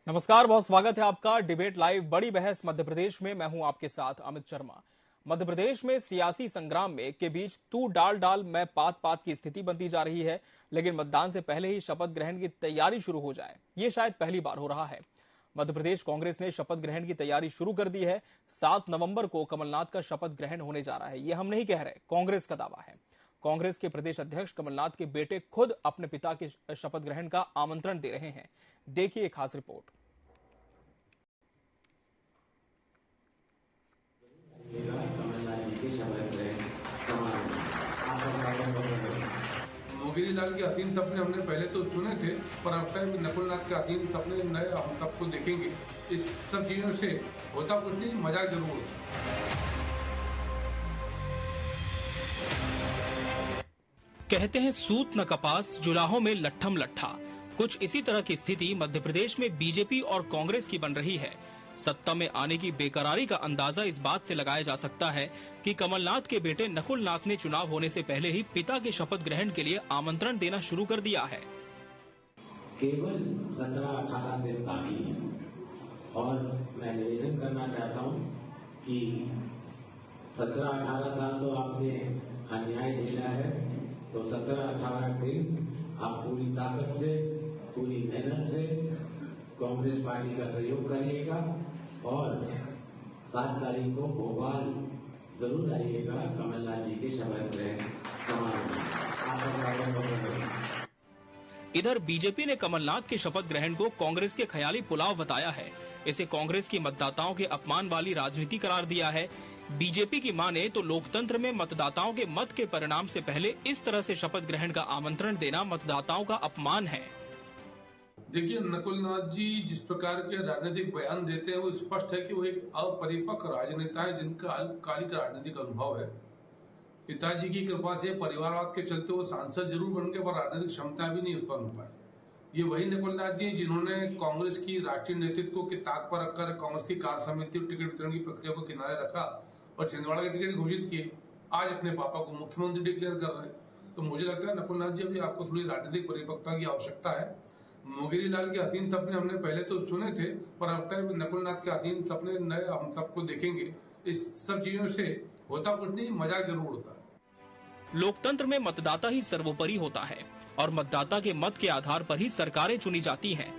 नमस्कार, बहुत स्वागत है आपका डिबेट लाइव बड़ी बहस मध्य प्रदेश में। मैं हूं आपके साथ अमित शर्मा। मध्य प्रदेश में सियासी संग्राम में के बीच तू डाल डाल मैं पात पात की स्थिति बनती जा रही है, लेकिन मतदान से पहले ही शपथ ग्रहण की तैयारी शुरू हो जाए, ये शायद पहली बार हो रहा है। मध्य प्रदेश कांग्रेस ने शपथ ग्रहण की तैयारी शुरू कर दी है। 7 नवंबर को कमलनाथ का शपथ ग्रहण होने जा रहा है। ये हम नहीं कह रहे, कांग्रेस का दावा है। कांग्रेस के प्रदेश अध्यक्ष कमलनाथ के बेटे खुद अपने पिता के शपथ ग्रहण का आमंत्रण दे रहे हैं। देखिए एक खास रिपोर्ट। मोगिरी लाल के हसीन सपने हमने पहले तो सुने थे, पर अब तक नकुलनाथ के हसीन सपने नए हम सबको देखेंगे। इस सब चीजों से होता कुछ नहीं, मजाक जरूर होता। कहते हैं सूत न कपास, जुलाहों में लट्ठम लट्ठा। कुछ इसी तरह की स्थिति मध्य प्रदेश में बीजेपी और कांग्रेस की बन रही है। सत्ता में आने की बेकरारी का अंदाजा इस बात से लगाया जा सकता है कि कमलनाथ के बेटे नकुलनाथ ने चुनाव होने से पहले ही पिता के शपथ ग्रहण के लिए आमंत्रण देना शुरू कर दिया है। केवल 17-18 दिन बाकी है और मैं निवेदन करना चाहता हूं कि 17-18 साल तो आपने अन्याय झेला है, तो 17-18 दिन आप पूरी ताकत से, पूरी मेहनत से कांग्रेस पार्टी का सहयोग करिएगा और 7 तारीख को भोपाल जरूर आइएगा कमलनाथ जी के शपथ ग्रहण समारोह। इधर बीजेपी ने कमलनाथ के शपथ ग्रहण को कांग्रेस के ख्याली पुलाव बताया है। इसे कांग्रेस की मतदाताओं के अपमान वाली राजनीति करार दिया है। बीजेपी की माने तो लोकतंत्र में मतदाताओं के मत के परिणाम से पहले इस तरह से शपथ ग्रहण का आमंत्रण देना मतदाताओं का अपमान है। देखिए, नकुलनाथ जी जिस प्रकार के राजनीतिक बयान देते हैं वो स्पष्ट है कि वो एक अपरिपक्व राजनेता है जिनका अल्पकालिक राजनीतिक अनुभव है। पिताजी की कृपा से परिवारवाद के चलते वो सांसद जरूर बन गए, पर राजनीतिक क्षमता भी नहीं उत्पन्न हो पाई। ये वही नकुलनाथ जी जिन्होंने कांग्रेस की राष्ट्रीय नेतृत्व को ताक पर रखकर कांग्रेस की कार्य समिति और टिकट वितरण की प्रक्रिया को किनारे रखा और छिंदवाड़ा के टिकट घोषित किए। आज अपने पापा को मुख्यमंत्री डिक्लेयर कर रहे हैं। तो मुझे लगता है नकुलनाथ जी, अभी आपको थोड़ी राजनीतिक परिपक्वता की आवश्यकता है। मोगिरी लाल के हसीन सपने हमने पहले तो सुने थे, पर अब तक नकुलनाथ के हसीन सपने नए हम सबको देखेंगे। इस सब चीजों से होता कुछ नहीं, मजाक जरूर होता है। लोकतंत्र में मतदाता ही सर्वोपरि होता है और मतदाता के मत के आधार पर ही सरकारें चुनी जाती हैं।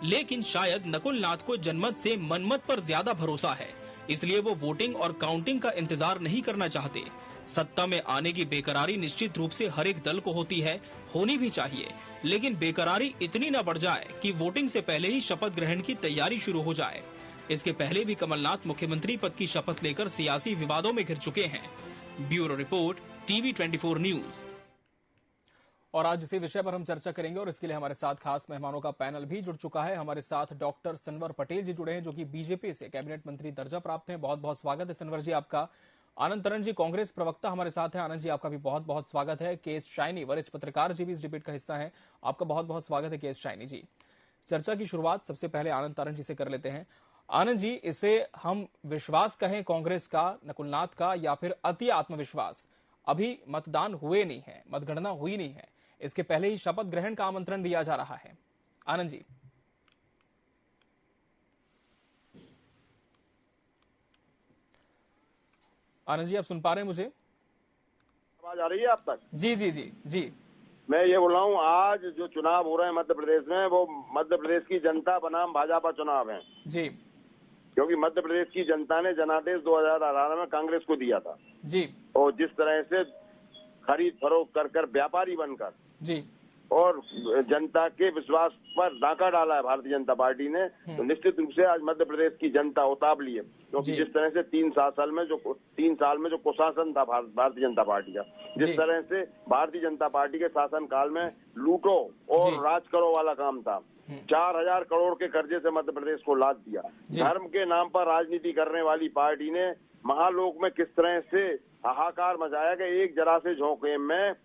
लेकिन शायद नकुलनाथ को जनमत से मनमत पर ज्यादा भरोसा है, इसलिए वो वोटिंग और काउंटिंग का इंतजार नहीं करना चाहते। सत्ता में आने की बेकरारी निश्चित रूप से हर एक दल को होती है, होनी भी चाहिए, लेकिन बेकरारी इतनी न बढ़ जाए कि वोटिंग से पहले ही शपथ ग्रहण की तैयारी शुरू हो जाए। इसके पहले भी कमलनाथ मुख्यमंत्री पद की शपथ लेकर सियासी विवादों में घिर चुके हैं। Bureau report, TV 24 news. और आज इसी विषय पर हम चर्चा करेंगे और इसके लिए हमारे साथ खास मेहमानों का पैनल भी जुड़ चुका है। हमारे साथ डॉक्टर सनवर पटेल जी जुड़े हैं, जो कि बीजेपी से कैबिनेट मंत्री दर्जा प्राप्त हैं। बहुत बहुत स्वागत है सनवर जी आपका। आनंद तरन जी, कांग्रेस प्रवक्ता, हमारे साथ हैं। आनंद जी, आपका भी बहुत बहुत स्वागत है। के एस शाइनी, वरिष्ठ पत्रकार जी, भी इस डिबेट का हिस्सा है। आपका बहुत बहुत स्वागत है के एस शाइनी जी। चर्चा की शुरुआत सबसे पहले आनंद तरन जी से कर लेते हैं। आनंद जी, इसे हम विश्वास कहें कांग्रेस का, नकुलनाथ का, या फिर अति आत्मविश्वास? अभी मतदान हुए नहीं है, मतगणना हुई नहीं है, इसके पहले ही शपथ ग्रहण का आमंत्रण दिया जा रहा है। आनंद जी। आनंद जी, आप सुन पा रहे हैं मुझे? आवाज आ रही है आप तक? जी जी जी जी। मैं ये बोल रहा हूँ, आज जो चुनाव हो रहे हैं मध्य प्रदेश में, वो मध्य प्रदेश की जनता बनाम भाजपा चुनाव है जी। क्योंकि मध्य प्रदेश की जनता ने जनादेश 2018 में कांग्रेस को दिया था जी। और जिस तरह से खरीद फरोख्त कर कर व्यापारी बनकर जी और जनता के विश्वास पर डाका डाला है भारतीय जनता पार्टी ने, तो निश्चित रूप से आज मध्य प्रदेश की जनता उतावली है। क्योंकि जिस तरह से 3 साल में जो कुशासन था भारतीय जनता पार्टी का, जिस तरह से भारतीय जनता पार्टी के शासन काल में लूटो और राज करो वाला काम था, 4000 करोड़ के कर्जे से मध्य प्रदेश को लाद दिया। धर्म के नाम पर राजनीति करने वाली पार्टी ने महालोक में किस तरह से हाहाकार मचाया कि एक जरा से झोंके में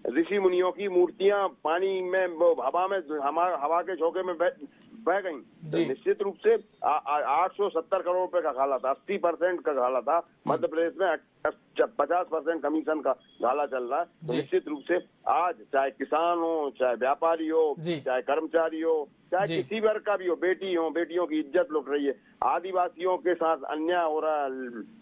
ऋषि मुनियों की मूर्तियां पानी में, हवा के झोंके में बह गई। तो निश्चित रूप से 870 करोड़ रुपए का घाला था, 80% का घाला था। मध्य प्रदेश में 50% कमीशन का घाला चल रहा है। तो निश्चित रूप से आज चाहे किसान हो, चाहे व्यापारी हो, चाहे कर्मचारी हो, चाहे किसी वर्ग का भी हो, बेटी हो, बेटियों की इज्जत लुट रही है, आदिवासियों के साथ अन्याय हो रहा है,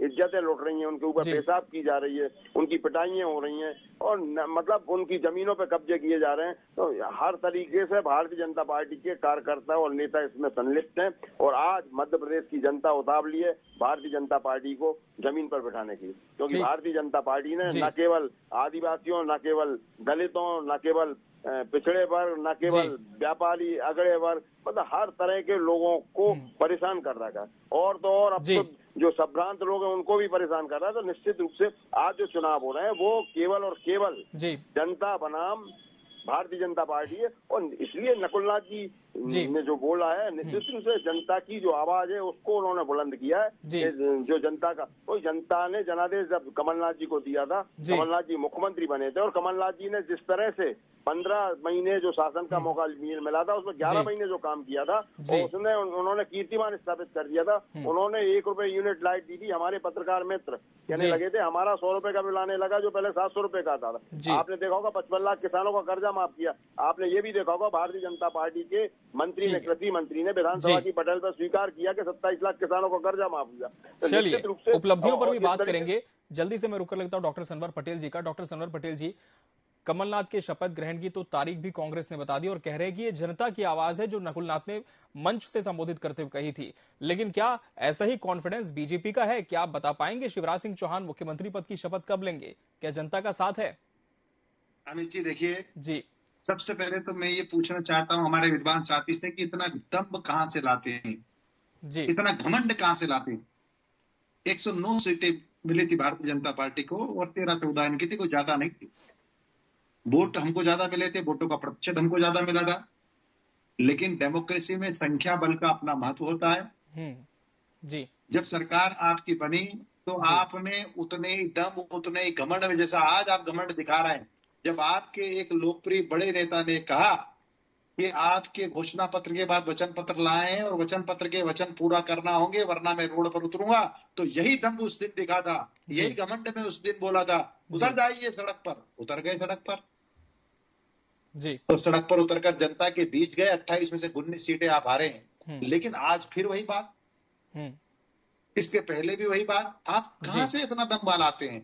इज्जतें लुट रही हैं, उनके ऊपर पेशाब की जा रही है, उनकी पिटाइयां हो रही हैं और मतलब उनकी जमीनों पे कब्जे किए जा रहे हैं। तो हर तरीके से भारतीय जनता पार्टी के कार्यकर्ता और नेता इसमें संलिप्त हैं और आज मध्य प्रदेश की जनता उतावली है भारतीय जनता पार्टी को जमीन पर बिठाने की, क्योंकि भारतीय जनता पार्टी ने न केवल आदिवासियों, न केवल दलितों, न केवल पिछड़े वर्ग, न केवल व्यापारी अगड़े वर्ग, मतलब हर तरह के लोगों को परेशान कर रखा है। और तो और अब तो जो संभ्रांत लोग हैं उनको भी परेशान कर रहा है। तो निश्चित रूप से आज जो चुनाव हो रहे हैं वो केवल और केवल जनता बनाम भारतीय जनता पार्टी है। और इसलिए नकुलनाथ जी ने जो बोला है, निश्चित रूप से जनता की जो आवाज है उसको उन्होंने बुलंद किया है। जो जनता का, तो जनता ने जनादेश जब कमलनाथ जी को दिया था, कमलनाथ जी मुख्यमंत्री बने थे और कमलनाथ जी ने जिस तरह से 15 महीने जो शासन का मौका मिला था उसमें 11 महीने जो काम किया था और उसने उन्होंने कीर्तिमान स्थापित कर दिया था। उन्होंने 1 रुपए यूनिट लाइट दी थी। हमारे पत्रकार मित्र कहने लगे थे हमारा 100 रुपए का बिल आने लगा जो पहले 700 रुपए का आता था। आपने देखा होगा 55 लाख किसानों का कर्जा माफ किया। आपने ये भी देखा होगा भारतीय जनता पार्टी के मंत्री ने, कृषि मंत्री ने विधानसभा की पटल पर स्वीकार किया कि 27 लाख किसानों का कर्जा माफ हुआ। चलिए उपलब्धियों पर भी बात करेंगे। जल्दी से मैं रुक कर लगता हूँ डॉक्टर सनवर पटेल जी का। डॉक्टर सनवर पटेल जी, कमलनाथ के शपथ ग्रहण की तो तारीख भी कांग्रेस ने बता दी और कह रहे हैं कि ये जनता की आवाज है जो नकुलनाथ ने मंच से संबोधित करते हुए कही थी। लेकिन क्या ऐसा ही कॉन्फिडेंस बीजेपी का है? क्या आप बता पाएंगे शिवराज सिंह चौहान मुख्यमंत्री पद की शपथ कब लेंगे? क्या जनता का साथ है? अमित जी देखिए जी, सबसे पहले तो मैं ये पूछना चाहता हूँ हमारे विद्वान साथी से कि इतना दम्भ कहां से लाते हैं जी, इतना घमंड कहां से लाते हैं? 109 सीटें मिली थी भारतीय जनता पार्टी को और 13-14 इनकी थी, कोई ज्यादा नहीं थी। वोट हमको ज्यादा मिले थे, वोटों का प्रतिशत हमको ज्यादा मिला था। लेकिन डेमोक्रेसी में संख्या बल का अपना महत्व होता है। जी, जब सरकार आपकी बनी तो आपने उतने ही दम, उतने ही घमंड में, जैसा आज आप घमंड दिखा रहे हैं, जब आपके एक लोकप्रिय बड़े नेता ने कहा कि आपके घोषणा पत्र के बाद वचन पत्र लाए हैं और वचन पत्र के वचन पूरा करना होंगे वरना मैं रोड पर उतरूंगा, तो यही दम उस दिन दिखा था, यही घमंड में उस दिन बोला था उतर जाइए सड़क पर। उतर गए सड़क पर जी, तो सड़क पर उतरकर जनता के बीच गए। 28 में से 19 सीटें आप हारे हैं। लेकिन आज फिर वही बात, इसके पहले भी वही बात। आप कहां से इतना दम लाते हैं?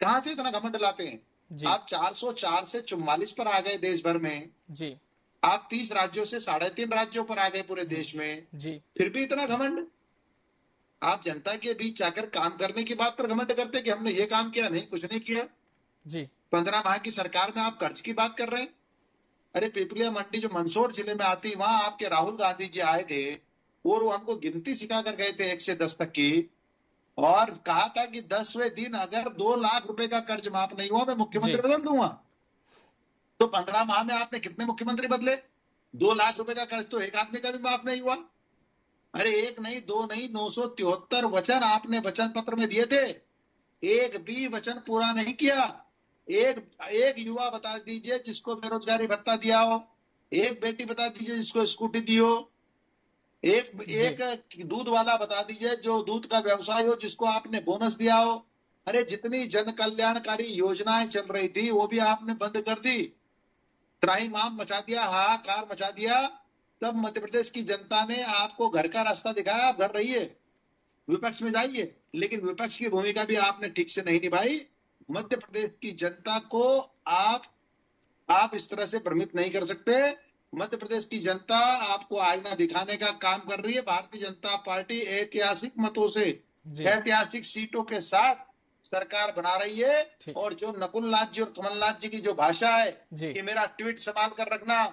कहां से इतना घमंड लाते हैं? आप 404 से 44 पर आ गए देश भर में जी, आप 30 राज्यों से 3.5 राज्यों पर आ गए पूरे देश में जी, फिर भी इतना घमंड? आप जनता के बीच जाकर काम करने की बात पर घमंड करते कि हमने ये काम किया, नहीं कुछ नहीं किया। जी, 15 माह की सरकार में आप कर्ज की बात कर रहे हैं। अरे पिपलिया मंडी जो मंदसौर जिले में आती, वहां आपके राहुल गांधी जी आए थे और वो हमको गिनती सिखा कर गए थे 1 से 10 तक की और कहा था कि 10वें दिन अगर 2 लाख रुपए का कर्ज माफ नहीं हुआ मैं मुख्यमंत्री बदल दूंगा। तो 15 माह में आपने कितने मुख्यमंत्री बदले? 2 लाख रुपए का कर्ज तो एक आदमी का भी माफ नहीं हुआ। अरे 1 नहीं 2 नहीं 973 वचन आपने वचन पत्र में दिए थे, एक भी वचन पूरा नहीं किया। एक युवा बता दीजिए जिसको बेरोजगारी भत्ता दिया हो, एक बेटी बता दीजिए जिसको स्कूटी दी हो, एक दूध वाला बता दीजिए जो दूध का व्यवसाय हो जिसको आपने बोनस दिया हो। अरे जितनी जन कल्याणकारी योजनाएं चल रही थी वो भी आपने बंद कर दी, त्राहिमाम मचा दिया, हाहाकार मचा दिया। तब मध्य प्रदेश की जनता ने आपको घर का रास्ता दिखाया, आप घर रहिए, विपक्ष में जाइए, लेकिन विपक्ष की भूमिका भी आपने ठीक से नहीं निभाई। मध्य प्रदेश की जनता को आप इस तरह से भ्रमित नहीं कर सकते। मध्य प्रदेश की जनता आपको आईना दिखाने का काम कर रही है। भारतीय जनता पार्टी ऐतिहासिक मतों से, ऐतिहासिक सीटों के साथ सरकार बना रही है। और जो नकुलनाथ जी और कमलनाथ जी की जो भाषा है कि मेरा ट्वीट संभाल कर रखना,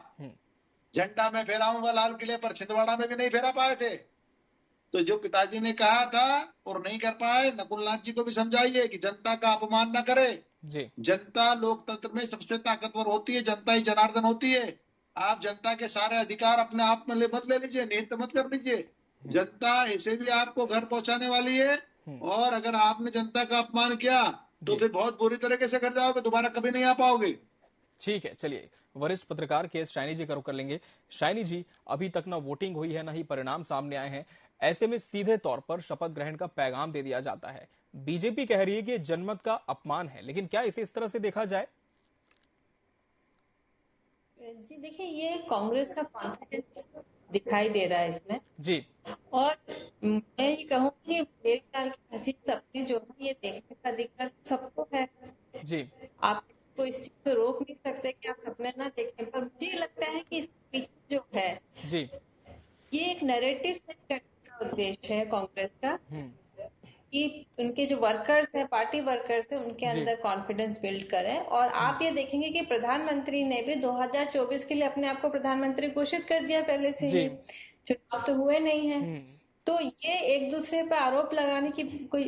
झंडा मैं फहराऊंगा लाल किले पर, छिंदवाड़ा में भी नहीं फहरा पाए थे। तो जो पिताजी ने कहा था और नहीं कर पाए, नकुलनाथ जी को भी समझाइए कि जनता का अपमान न करे। जनता लोकतंत्र में सबसे ताकतवर होती है, जनता ही जनार्दन होती है। आप जनता के सारे अधिकार अपने आप में मत ले लीजिए, निहित मत कर लीजिए। जनता ऐसे भी आपको घर पहुंचाने वाली है और अगर आपने जनता का अपमान किया तो फिर बहुत बुरी तरीके से घर जाओगे, दोबारा कभी नहीं आ पाओगे। ठीक है, चलिए वरिष्ठ पत्रकार के शाइनी जी का रुख कर लेंगे। शाइनी जी, अभी तक ना वोटिंग हुई है ना ही परिणाम सामने आए हैं, ऐसे में सीधे तौर पर शपथ ग्रहण का पैगाम दे दिया जाता है, बीजेपी कह रही है कि जनमत का अपमान है, लेकिन क्या इसे इस तरह से देखा जाए? जी देखिए, ये कांग्रेस का कॉन्फिडेंस दिखाई दे रहा है इसमें जी। और मैं ये कहूँगी मेरे ख्याल की हंसी सपने जो है ये देखने का अधिकार सबको है जी। आप को इस चीज से रोक नहीं सकते कि आप सपने ना देखें, पर मुझे लगता है कि इसके पीछे जो है जी। ये एक नैरेटिव सेट करने का उद्देश्य है कांग्रेस का कि उनके जो वर्कर्स हैं, पार्टी वर्कर्स हैं, उनके अंदर कॉन्फिडेंस बिल्ड करें। और आप ये देखेंगे कि प्रधानमंत्री ने भी 2024 के लिए अपने आप को प्रधानमंत्री घोषित कर दिया पहले से ही, चुनाव तो हुए नहीं है। तो ये एक दूसरे पर आरोप लगाने की कोई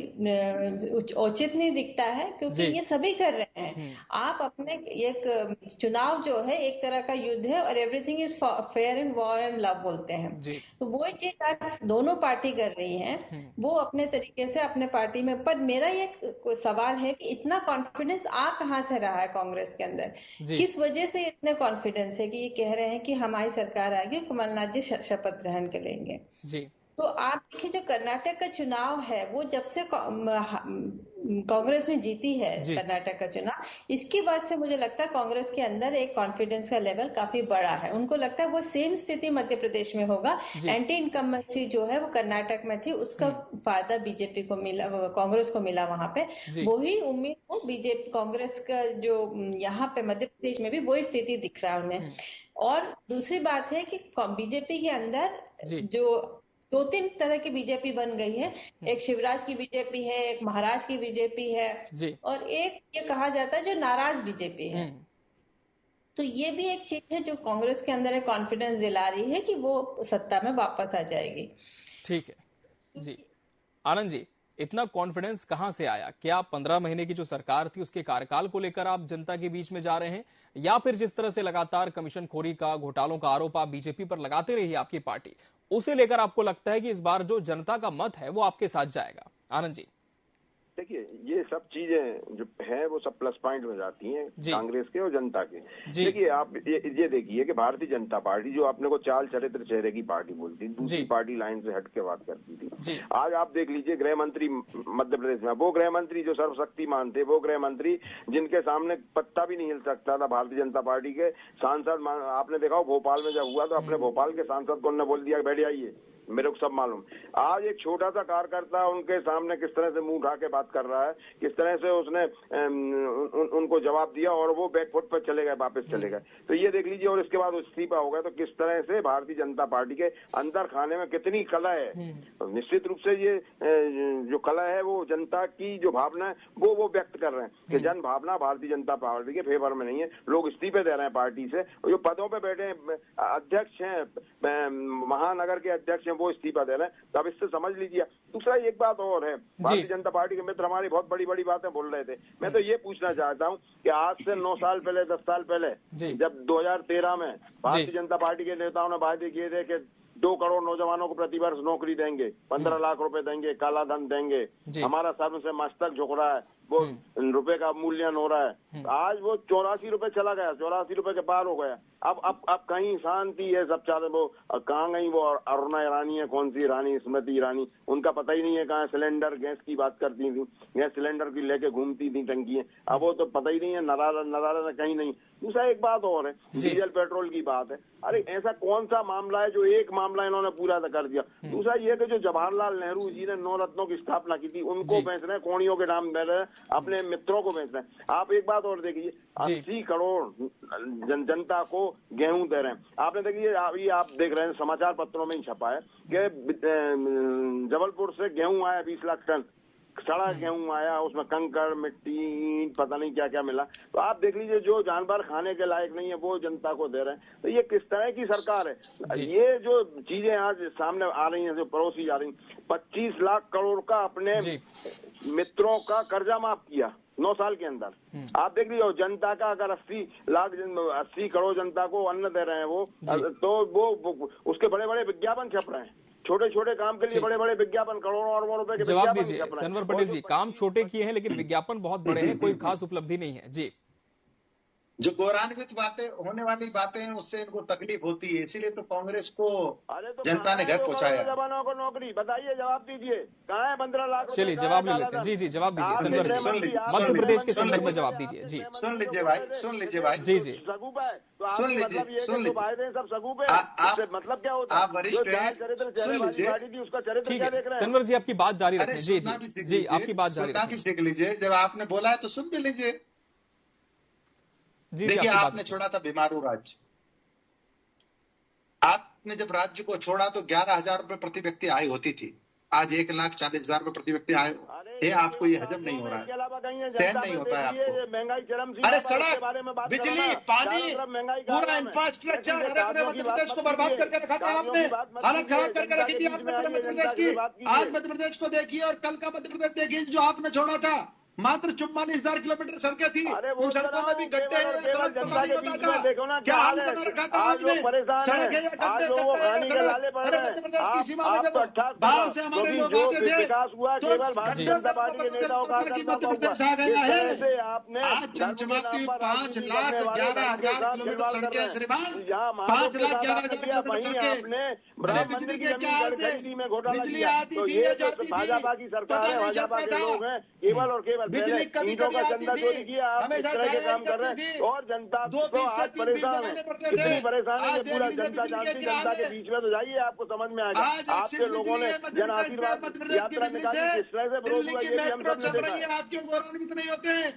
औचित नहीं दिखता है, क्योंकि ये सभी कर रहे हैं। आप अपने एक चुनाव जो है एक तरह का युद्ध है और everything is fair in war and love बोलते हैं, तो वो चीज आज दोनों पार्टी कर रही है, वो अपने तरीके से अपने पार्टी में। पर मेरा ये सवाल है कि इतना कॉन्फिडेंस आ कहाँ से रहा है कांग्रेस के अंदर, किस वजह से इतने कॉन्फिडेंस है कि ये कह रहे हैं कि हमारी सरकार आएगी, कमलनाथ जी शपथ ग्रहण करेंगे। तो आप देखिए, जो कर्नाटक का चुनाव है वो जब से कांग्रेस ने जीती है कर्नाटक का चुनाव, इसके बाद से मुझे लगता है कांग्रेस के अंदर एक कॉन्फिडेंस का लेवल काफी बड़ा है। उनको लगता है वो सेम स्थिति मध्य प्रदेश में होगा, एंटी इनकम्बेंसी जो है वो कर्नाटक में थी, उसका फायदा बीजेपी को मिला, कांग्रेस को मिला वहां पे। वही उम्मीद को बीजेपी कांग्रेस का जो यहाँ पे मध्य प्रदेश में भी वही स्थिति दिख रहा है उन्हें। और दूसरी बात है कि बीजेपी के अंदर जो 2-3 तरह की बीजेपी बन गई है, एक शिवराज की बीजेपी है, एक महाराज की बीजेपी है, और एक ये कहा जाता है जो नाराज बीजेपी है। तो ये भी एक चीज है जो कांग्रेस के अंदर एक कॉन्फिडेंस दिला रही है कि वो सत्ता में वापस आ जाएगी। ठीक है जी। आनंद जी, इतना कॉन्फिडेंस कहां से आया? क्या 15 महीने की जो सरकार थी उसके कार्यकाल को लेकर आप जनता के बीच में जा रहे हैं, या फिर जिस तरह से लगातार कमीशन खोरी का, घोटालों का आरोप आप बीजेपी पर लगाते रही आपकी पार्टी, उसे लेकर आपको लगता है कि इस बार जो जनता का मत है वो आपके साथ जाएगा? आनंद जी देखिए, ये सब चीजें जो है वो सब प्लस पॉइंट में जाती हैं कांग्रेस के और जनता के। देखिए, आप ये देखिए कि भारतीय जनता पार्टी जो अपने को चाल चरित्र चेहरे की पार्टी बोलती, दूसरी पार्टी लाइन से हट के बात करती थी। आज आप देख लीजिए, गृह मंत्री मध्य प्रदेश में, वो गृह मंत्री जो सर्वशक्तिमान थे, वो गृह मंत्री जिनके सामने पत्ता भी नहीं हिल सकता था भारतीय जनता पार्टी के सांसद, आपने देखा भोपाल में जब हुआ तो अपने भोपाल के सांसद को उन्होंने बोल दिया बैठ जाइए, मेरे को सब मालूम। आज एक छोटा सा कार्यकर्ता उनके सामने किस तरह से मुंह उठा के बात कर रहा है, किस तरह से उसने उनको जवाब दिया और वो बैकफुट पर चले गए, वापस चले गए। तो ये देख लीजिए, और इसके बाद इस्तीफा हो गया। तो किस तरह से भारतीय जनता पार्टी के अंदर खाने में कितनी कला है। तो निश्चित रूप से ये जो कला है वो जनता की जो भावना है वो व्यक्त कर रहे हैं कि जन भावना भारतीय जनता पार्टी के फेवर में नहीं है। लोग इस्तीफे दे रहे हैं पार्टी से, जो पदों पर बैठे अध्यक्ष हैं, महानगर के अध्यक्ष वो इस्तीफा दे रहे हैं। तो अब इससे समझ लीजिए। दूसरा एक बात और है, भारतीय जनता पार्टी के मित्र हमारी बहुत बड़ी बड़ी बातें बोल रहे थे। मैं तो ये पूछना चाहता हूं कि आज से 9 साल पहले, 10 साल पहले, जब 2013 में भारतीय जनता पार्टी के नेताओं ने वायदे किए थे कि 2 करोड़ नौजवानों को प्रतिवर्ष नौकरी देंगे, 15 लाख रुपए देंगे, काला धन देंगे, हमारा सर्व से मस्तक झुक रहा है, वो रुपए का मूल्यन हो रहा है। आज वो 84 रुपए चला गया, 84 रुपए के पार हो गया। अब कहीं शांति है, सब चाहते, वो कहाँ गई वो अरुणा ईरानी है, कौन सी ईरानी, स्मृति ईरानी, उनका पता ही नहीं है कहाँ। सिलेंडर गैस की बात करती थी, गैस सिलेंडर की लेके घूमती थी टंकी, अब वो तो पता ही नहीं है, नरारा कहीं नहीं। दूसरा एक बात और है, डीजल पेट्रोल की बात है। अरे ऐसा कौन सा मामला है जो एक मामला इन्होंने पूरा कर दिया? दूसरा ये कि जो जवाहरलाल नेहरू जी ने 9 रत्नों की स्थापना की थी, उनको बेच रहे हैं, कोड़ियों के नाम दे रहे हैं, अपने मित्रों को बेच रहे हैं। आप एक बात और देखिए, 80 करोड़ जनता को गेहूं दे रहे हैं। आपने देखिए, ये आप देख रहे हैं समाचार पत्रों में ही छपा है कि जबलपुर से गेहूं आया 20 लाख टन, सड़ा गेहूं आया, उसमें कंकड़, मिट्टी, पता नहीं क्या क्या मिला। तो आप देख लीजिए, जो जानवर खाने के लायक नहीं है वो जनता को दे रहे हैं। तो ये किस तरह की सरकार है? ये जो चीजें आज सामने आ रही हैं, जो परोसी जा रही, 25 लाख करोड़ का अपने मित्रों का कर्जा माफ किया 9 साल के अंदर। आप देख लीजिए, जनता का अगर 80 करोड़ जनता को अन्न दे रहे हैं वो, तो वो उसके बड़े बड़े विज्ञापन छप रहे हैं, छोटे छोटे काम के लिए बड़े बड़े विज्ञापन, करोड़ों अरबों रुपए के जवाब दीजिए सनवर पटेल जी। काम छोटे किए हैं लेकिन विज्ञापन बहुत बड़े हैं, कोई खास उपलब्धि नहीं है जी। जो गौरवान्वित बातें होने वाली बातें हैं उससे इनको तकलीफ होती है, इसीलिए तो कांग्रेस को जनता ने घर पहुंचाया। जवानों को नौकरी बताइए, जवाब दीजिए, कहाँ है 15 लाख? चलिए जवाब ले लेते हैं। जी जी जवाब दीजिए सनवर जी, मध्य प्रदेश के संदर्भ में जवाब दीजिए। जी सुन लीजिए भाई, सुन लीजिए भाई। जी जी सगुप है तो सुन लीजिए, मतलब ये सुन जो लीजिए। फायदे हैं सब सगुप है, इससे मतलब क्या होता है? आप वरिष्ठ हैं, चरित्र सुन लीजिए। पार्टी थी उसका चरित्र ठीक क्या है देख रहे हैं? सनवर जी आपकी बात जारी अरे रखें। जी सुनना भी जी सीख जी लीजिए, आपकी बात जारी सुनना भी रखें। सीख लीजिए। जब आपने बोला है तो सुन भी लीजिए। जी देखिए आपकी बात आपने छोड़ा था बीमारू राज्य, आपने जब राज्य को छोड़ा तो 11,000 रुपए प्रति व्यक्ति आय होती थी, आज 1,40,000 रुपए प्रति व्यक्ति आय है। आपको ये हजम नहीं हो रहा है, सहन नहीं होता है आपको। महंगाई चरम सीमा अरे पर, उसके सड़क, बारे में बात करो बिजली, ना। पानी, चारों तरफ महंगाई का पूरा आलम है। इंफ्रास्ट्रक्चर, लेकिन अरे पूरे मध्य प्रदेश को बर्बाद करके रखा था आपने, हालत खराब करके रखी थी आपने पूरे मध्य प्रदेश की। आज मध्य प्रदेश को देखिए और कल का मध्य प्रदेश देखिए जो आपने छोड़ा था। मात्र 44,000 किलोमीटर सड़कें थी, उन सड़कों में भी गड्ढे हैं, सड़क जनता के बीच में देखो ना क्या हाल है। बना रखा था आज आपने। लोग परेशान सड़क है हैं, या आज गड्ढे, लोगों को गड्ढे खाने के सड़क। लाले पड़ अरे रहे मध्य हैं। प्रदेश की सीमा में आप जब तो अट्ठास बाहर से हमारे क्योंकि लोग जो आते थे विकास हुआ तो केवल भारतीय जनता पार्टी के नेताओं का करना हुआ। मध्य प्रदेश आ इस गया तरह है। से आपने आज चमचमाती 5,11,000 किलोमीटर सड़कें श्रीमान, 5,11,000 किलोमीटर सड़कें। आपने ब्रह्म मंदिर की जमीन खरीदी में घोटाला बिजली किया। आती तो थी ये या तो जाती थी, भाजपा की सरकार है, पता नहीं भाजपा चलता के था। लोग हैं, केवल और केवल बिजली कभी ईंटों कभी का आती चंदा थी, चोरी किया। आप इस हमेशा तरह के काम जाया कर रहे करती हैं थी। और जनता 2 तो फीस से आज 3 फीस परेशान बनाने है। पड़ते थे। इतनी परेशानी आज है, पूरा दिल्ली में जनता बिजली जानती, के क्या जनता हाल के है। बीच में तो जाइए, आपको समझ में आएगा। आज आपके लोगों ने जन आशीर्वाद यात्रा निकाली, किस तरह से विरोध हुआ ये भी हम सब ने चल देखा रही है। है। आप क्यों गौरवान्वित नहीं होते हैं?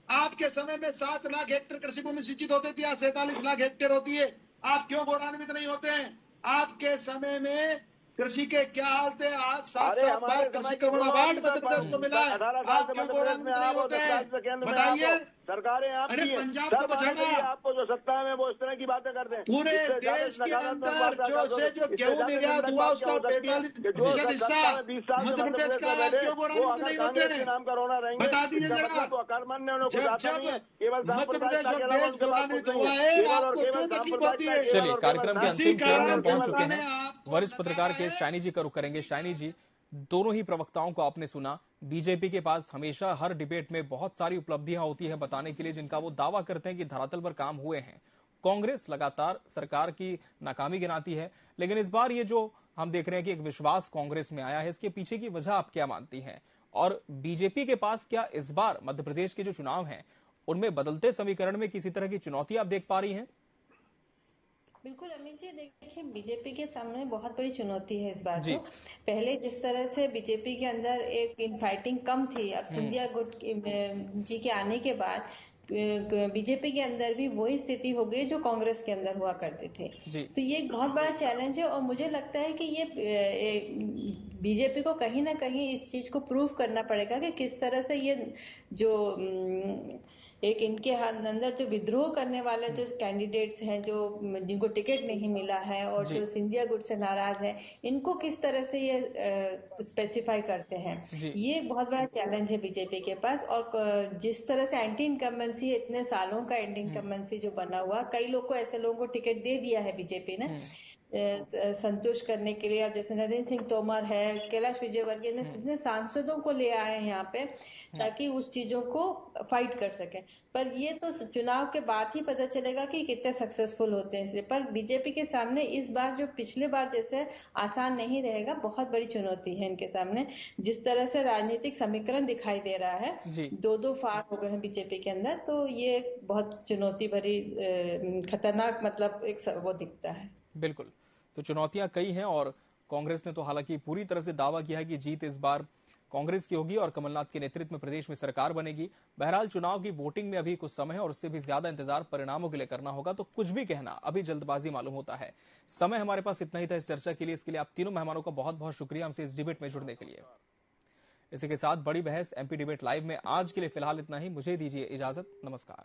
आपके समय में 7 लाख हेक्टेयर कृषि भूमि सिंचित होती थी, आज 47 लाख हेक्टेयर होती है। आप क्यों गौरवान्वित नहीं होते हैं? आपके समय में कृषि के क्या हाल थे? आज 7 बार कृषि कमल अवार्ड मध्य प्रदेश को मिला है। 18 साल आप से क्यों मध्य प्रदेश में गौरवान्वित नहीं आप होते और हैं? केंद्र में बताइए। आप सरकारें आपकी अरे हैं। पंजाब सर को मानने के लिए बचाना। आपको जो सत्ता है वो इस तरह की बातें करते हैं। पूरे इससे ज्यादा देश के नकारात्मक अंदर बात जो इससे से जो ज्यादा गेहूं निंदक निर्यात बात हुआ क्या उसका हो सकती है 45% कि जो हिस्सा सत्ता में 20 साल से मध्य प्रदेश का में है। बैठे, क्यों वो गौरवान्वित अगर नहीं कांग्रेस होते के हैं? नाम का रोना रहेंगे, बता दीजिए इसका जरा। मतलब तो अकर्मण्य उन्हें कुछ आता नहीं है। केवल मध्य प्रदेश सांप्रदायिकता और के अलावा देश उनके पास कुछ गौरवान्वित नहीं हुआ है। है, केवल और आपको केवल क्यों तकलीफ होती सांप्रदायिकता, है? केवल चलिए और कार्यक्रम के केवल अंतिम चरण में हम पहुंच चुके जनता ने हैं। आपको वरिष्ठ पत्रकार बताया के है। शाइनी जी का रुख करेंगे। शाइनी जी, दोनों ही प्रवक्ताओं को आपने सुना। बीजेपी के पास हमेशा हर डिबेट में बहुत सारी उपलब्धियां होती है बताने के लिए, जिनका वो दावा करते हैं कि धरातल पर काम हुए हैं। कांग्रेस लगातार सरकार की नाकामी गिनाती है, लेकिन इस बार ये जो हम देख रहे हैं कि एक विश्वास कांग्रेस में आया है, इसके पीछे की वजह आप क्या मानती हैं? और बीजेपी के पास क्या इस बार मध्य प्रदेश के जो चुनाव हैं उनमें बदलते समीकरण में किसी तरह की चुनौती आप देख पा रही हैं? बिल्कुल अमित जी, देखिए बीजेपी के सामने बहुत बड़ी चुनौती है इस बार। जी। तो पहले जिस तरह से बीजेपी के अंदर एक इनफाइटिंग कम थी, अब सिंधिया गुट जी के आने के बाद बीजेपी के अंदर भी वही स्थिति हो गई जो कांग्रेस के अंदर हुआ करती थी। जी। तो ये एक बहुत बड़ा चैलेंज है और मुझे लगता है कि ये बीजेपी को कहीं ना कहीं इस चीज को प्रूव करना पड़ेगा कि किस तरह से ये जो एक इनके अंदर जो विद्रोह करने वाले जो कैंडिडेट्स हैं, जो जिनको टिकट नहीं मिला है और जो सिंधिया गुट से नाराज है, इनको किस तरह से ये स्पेसिफाई करते हैं। ये एक बहुत बड़ा चैलेंज है बीजेपी के पास। और जिस तरह से एंटी इनकम्बेंसी, इतने सालों का एंटी इनकम्बेंसी जो बना हुआ, कई लोग को ऐसे लोगों को टिकट दे दिया है बीजेपी ने संतुष्ट करने के लिए। अब जैसे नरेंद्र सिंह तोमर है, कैलाश विजयवर्गीय ने इतने सांसदों को ले आए हैं यहाँ पे ताकि उस चीजों को फाइट कर सके। पर ये तो चुनाव के बाद ही पता चलेगा कि कितने सक्सेसफुल होते हैं। इसलिए पर बीजेपी के सामने इस बार जो पिछले बार जैसे आसान नहीं रहेगा, बहुत बड़ी चुनौती है इनके सामने। जिस तरह से राजनीतिक समीकरण दिखाई दे रहा है, 2-2 फाड़ हो गए हैं बीजेपी के अंदर, तो ये बहुत चुनौती भरी खतरनाक मतलब एक वो दिखता है। बिल्कुल, तो चुनौतियां कई हैं और कांग्रेस ने तो हालांकि पूरी तरह से दावा किया है कि जीत इस बार कांग्रेस की होगी और कमलनाथ के नेतृत्व में प्रदेश में सरकार बनेगी। बहरहाल चुनाव की वोटिंग में अभी कुछ समय है और उससे भी ज्यादा इंतजार परिणामों के लिए करना होगा, तो कुछ भी कहना अभी जल्दबाजी मालूम होता है। समय हमारे पास इतना ही था इस चर्चा के लिए। इसके लिए आप तीनों मेहमानों का बहुत बहुत शुक्रिया हमसे इस डिबेट में जुड़ने के लिए। इसी के साथ बड़ी बहस एमपी डिबेट लाइव में आज के लिए फिलहाल इतना ही। मुझे दीजिए इजाजत, नमस्कार।